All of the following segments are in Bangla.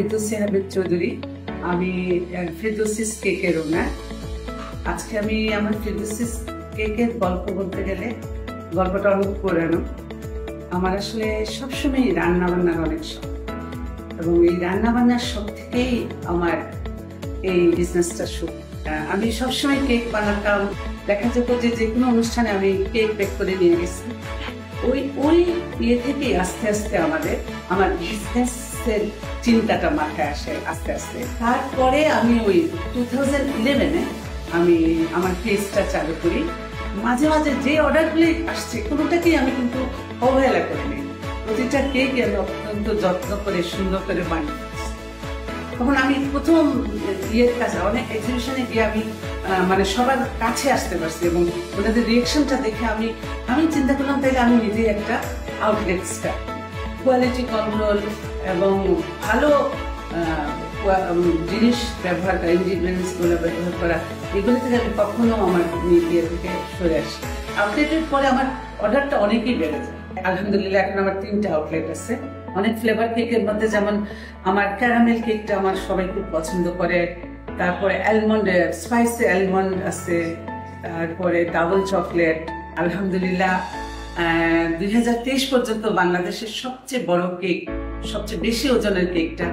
ফেরদৌসী আহমেদ চৌধুরী। আমি ফেরদৌসিস কেকের ওনার। আজকে আমি আমার ফেরদৌসিস কেকের গল্প বলতে গেলে গল্পটা অনেক পুরানো। আমার আসলে সবসময় রান্না বান্নার অনেক শখ, এবং এই রান্না বান্নার শখ থেকেই আমার এই বিজনেসটা শুরু। আমি সবসময় কেক বানাতাম। দেখা যেত যে কোনো অনুষ্ঠানে আমি কেক বেক করে নিয়ে গেছি। ওই ইয়ে থেকে আস্তে আস্তে আমার বিজনেসের চিন্তাটা মাথায় আসে আস্তে আস্তে। তারপরে আমি ওই 2011-এ আমি আমার পেজটা চালু করি। মাঝে মাঝে যে অর্ডারগুলি আসছে কোনোটাকেই আমি কিন্তু অবহেলা করে নিই। প্রতিটা কেক আমি অত্যন্ত যত্ন করে সুন্দর করে বানিয়ে। তখন আমি প্রথম ইয়ের কাছে অনেক এক্সিবিশনে গিয়ে আমি মানে সবার কাছে আসতে পারছি, এবং ওনাদের রিয়েকশনটা দেখে আমি চিন্তা করলাম তাইলে আমি নিজেই একটা আউটলেট স্টার্ট, কোয়ালিটি কন্ট্রোল এবং ভালো জিনিস ব্যবহার করা, ইনগ্রিডিয়েন্টসগুলো ব্যবহার করা, এগুলো থেকে আমি কখনো আমার ইয়ে থেকে সরে আসি। আউটলেটের পরে আমার অর্ডারটা অনেকই বেড়ে যায়। আলহামদুলিল্লাহ এখন আমার 3টা আউটলেট আছে। অনেক ফ্লেভার কেকের মধ্যে যেমন আমার ক্যারামেল কেকটা আমার সবাই খুব পছন্দ করে, তারপরে অ্যালমন্ড স্পাইসি অ্যালমন্ড আছে, তারপরে ডাবল চকলেট। আলহামদুলিল্লাহ 2023 পর্যন্ত বাংলাদেশের সবচেয়ে বড় কেক, সবচেয়ে বেশি ওজনের কেকটা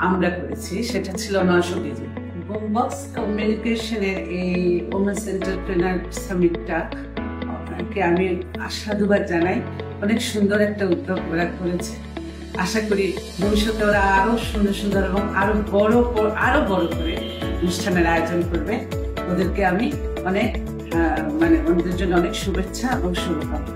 আমরা করেছি, সেটা ছিল 900 কেজি। বুমবক্স কমিউনিকেশনের এই ওমেন্স এন্টারপ্রেনার সামিটটা আমি সাধুবাদ জানাই। অনেক সুন্দর একটা উদ্যোগ ওরা করেছে। আশা করি ভবিষ্যতে ওরা আরো সুন্দর সুন্দর এবং আরো বড় করে অনুষ্ঠানের আয়োজন করবে। ওদেরকে আমি অনেক ওদের জন্য অনেক শুভেচ্ছা এবং শুভকামনা।